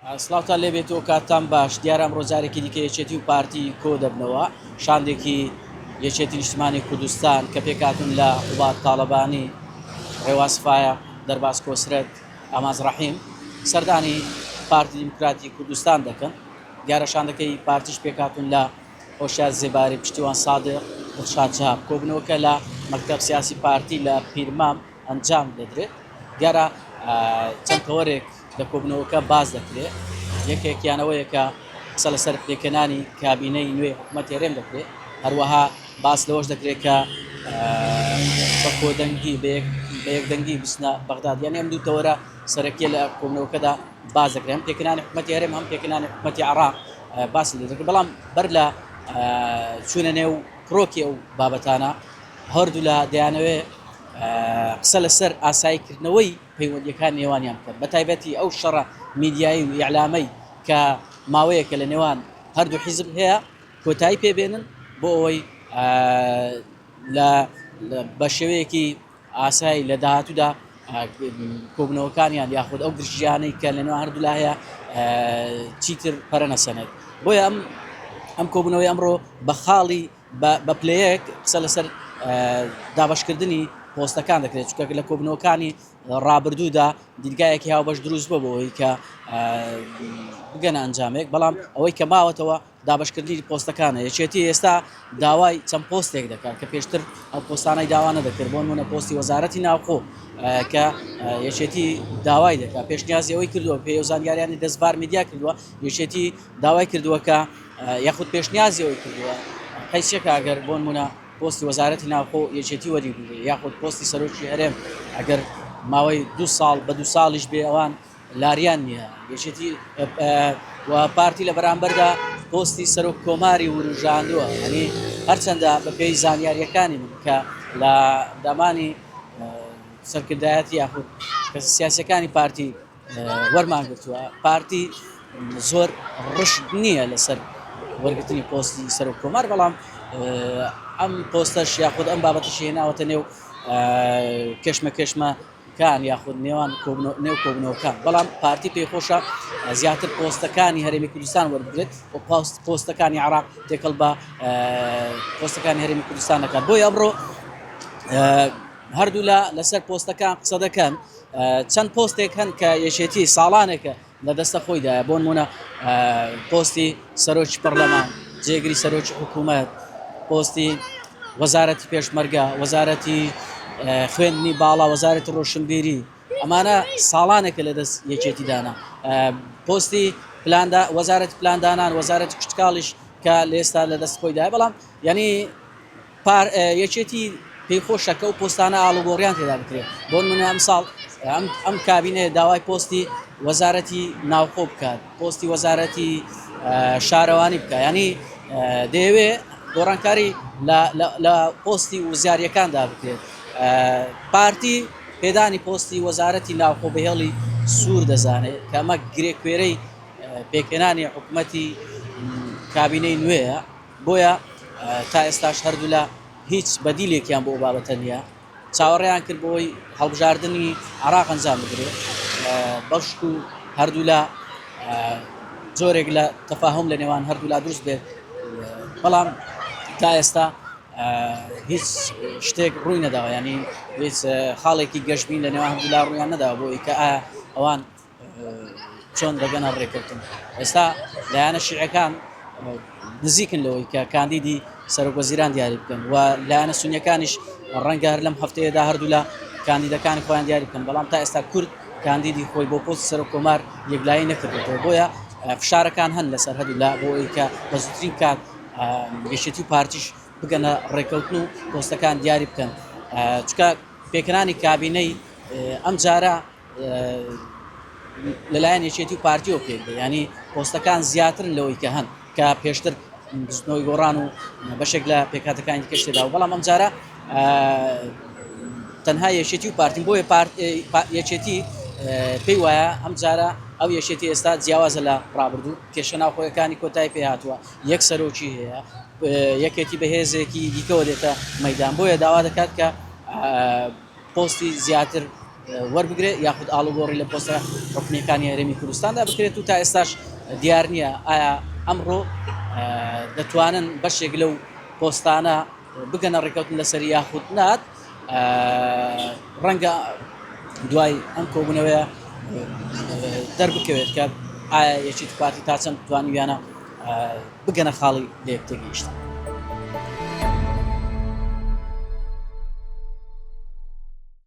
سلااوان لێبێتەوە کاتتان باش دیارە ئەمڕۆ جارێکی دیکە یەکێتی و پارتی کۆ دەبنەوە شاندێکی یەکێتی نیشتمانی کوردستان کە پێکاتون لە قوبات تاالبانی ڕێواسفایە دەرباز کۆسرەت ئاماز ڕەحیم سەردانی پارتی دیموکراتی کوردستان دەکەن دیارە شاندەکەی پارتیش پێکاتون لە هۆشیار زێباری پشتیوان سادق دڵشاد جاب کۆبنەوەکە لە مەکتەب سیاسی پارتی لە پیرمام ئەنجام دەدرێت دیارە چەند کەوەرێک لە کۆبنەوەکە باز دەکرێت یەکێکیانەوەیە کە قسە لەسەر پێکەنانی کابینەی نوێ حکوومەت هێرێم دەکرێت هەروەها باس لەوەش دەکرێت کە بە کۆدەنگی بە یەکدەنگی بستنە بەغداد یعنی ئەم دوو تەوەرە سەرەکیە لە کۆبنەوەکەدا باز دەکرێت هەم پێکەنانی حکوومەتی هێرێم هەم پێکەنانی حکوومەتی عێراق باس دەکرێت بەڵام بەر لە چوونە نێو پرۆکی ئەو بابەتانە هەردوو لە دەیانەوێت قسە لەسەر ئاساییکردنەوەی پەیوەندیەکان نێوانیان کرد بە تایبەتی ئەو شەڕە میدیایی و ئیعلامەی کە ماوەیەکە لە نێوان هەردوو حیزب هەیە کۆتایی پێبێنن بۆ ئەوەی بە شێوەیەکی ئاسایی لە داهاتوودا کۆبنەوەکانیان یاخود ئەو گرژیانەی کە لە نێوان هەردوولا هەیە چیتر پەرەنەسەنێت بۆیە ئەم کۆبنەوەی ئەمڕۆ بە خاڵی بە پلەیەک قسە لەسەر دابشکردنی پۆستەکان دەکرێت چکە لە کۆبنەوەکانی ڕابردوودا دیرگایەکی هاوبەش دروست بۆ بۆەوەی کە بگەنە ئەنجامێک بەڵام ئەوەی کە ماوەتەوە دابشکردنی پۆستەکانە یەکێتی ئێستا داوای چەند پۆستێک دەکات کە پێشتر ئەو پۆستانەی داوانە دەکرد بۆ نمونە پۆستی وەزارەتی ناوخۆ کە یەکێتی داوای دەکات پێشنیازی ئەوەی کردووە پێ زانیاریانی دەستبار میدیا کردووە یەکێتی داوای کردووە کە یاخود پێشنیازی ئەوەی کردووە قەیسێک ئەگەر بۆ نمونە پۆستی وەزارەتی ناوخۆ یەکێتی وەری یاخود پۆستی سەرۆکی هەرێم ئەگەر ماوەی 2 ساڵ بە 2 ساڵیش بێ ئەوان لاریان نییە یەکێتی و پارتی لە بەرامبەردا پۆستی سەرۆک کۆماری وروژاندووە ئەنی هەرچەندە بە پێی زانیاریەکانی من کە لە دامانی سەرکردایەتی یاخود سیاسەکانی پارتی وەرمانگرتووە پارتی زۆر ڕشت نییە لەسەر وەرگرتنی پۆستی سەرۆک کۆمار بەڵام ئەم پۆستەش یاخود ئەم بابەتەش هێناوەتە نێو کێشمەکان یاخود نێوان نێو کۆبنەوەکان بەڵام پارتی پێخۆشە زیاتر پۆستەکانی هەرێمی کوردستان وەربگرێت و پۆستەکانی عێراق تێکەڵ بە پۆستەکانی هەرێمی کوردستان دەکات بۆی ئەمڕۆ هەردوو لەسەر پۆستەکان قسە دەکەن چەند پۆستێک هەن کە یەکێتی ساڵانێکە لە دەستە خۆیدایە بۆ نمونە پۆستی سەرۆکی پەرلەمان جێگری سەرۆکی حکوومەت پۆستی وەزارەتی پێشمەرگە وەزارەتی خوێندنی باڵا وەزارەتی ڕۆشنبیری ئەمانە ساڵانێکە لە دەست یەکێتی دانا پۆستی وەزارەتی پلاندانان وەزارەتی کشتکاڵیش کە لە ئێستا لە دەست خۆیدای بەڵام یعنی یەکێتی پێی خۆشەکە و پۆستانە ئاڵوگۆڕیان تێدا بکرێت بۆ نمونە ئەم ساڵ ئەم کابینێ داوای پۆستی وەزارەتی ناوخۆ بکات پۆستی وەزارەتی شارەوانی بکە ینی دەیەوێ گۆڕانکاری لە پۆستی وزاریەکاندا بکرێت پارتی پێدانی پۆستی وەزارەتی ناوخۆ بەهێڵی سوور دەزانێت کە ئەمە گرێکوێرەی پێکەنانی حکوومەتی کابینەی نوێیە بۆیە تا ئێستاش هەردوو لە هیچ بەدیلێکیان بۆ بابەتە نیە چاوەڕێیان کرد بۆی هەڵبژاردننی عێراق ئەنجام بگرێت بەشک و هەردوو لە زۆرێک لە تەفاهم لە نێوان هەردوو لا دروست بێت بەڵام تا ئێستا هیچ شتێک ڕووی نەداوە ینی هیچ خاڵێکی گەشتبین لە نێوان هەردوو لا ڕوویان نەداوە بۆی کە ئەوان چۆن دەگەنە ڕێکەوتن ئێستا لایەنە شیعەکان نزیکن لەوەی کە کاندیدی سەرۆکوەزیران دیاری بکەن و لایەنە سونیەکانیش ڕەنگە هەر لەم هەفتەیەدا هەردوو لە کاندیدەکانی خۆیان دیاری بکەن بەڵام تا ئێستا کورد کاندیدی خۆی بۆ پۆست سەرۆک کۆمار یەکلایی نەکردێتەوە بۆیە فشارەکان هەن لەسەر هەردوو لا بۆ ئەوەی کە بە زووترین کات گەشتی و پارتیش بگەنە ڕێکەوتن و پۆستەکان دیاری بکەن چکە پێکەنانی کابینەی ئەم جارە لەلایەن یەکێتی و پارتیەوە پێک ینی پۆستەکان زیاترن لەوەی کە هەن کە پێشتر بستنەوەی گۆڕان و بەشێک لە پێکاتەکانی کەشتێدا و بەڵام ئەم جارە تەنها یەکێتی و پارتیم بۆیە یەکێتی پێی وایە ئەم جارە ئەو یەکێتی ئێستا جیاوازە لە ڕابردوو کێشە ناوخۆیەکانی کۆتایی پێ هاتووە یەک سەرۆکی هەیە یەکێتی بەهێزێکی دیکەوە دێتە مەیدان بۆیە داوا دەکات کە پۆستی زیاتر وەربگرێت یاخود ئاڵوگۆڕی لە پۆستە حکومیەکانی هەرێمی کوردستاندا بکرێت و تا ئێستاش دیار نییە ئایا ئەمڕۆ دەتوانن بەشێک لەو پۆستانە بگەنە ڕێکەوتن لەسەر یاخود نات ڕەنگە دوای ئەم کۆبوونەوەیە دەربکەوێت کە ئایا یەکێتی پارتی تا چەند توانیویانە بگەنە خاڵی لە یەکتێک گەیشتن.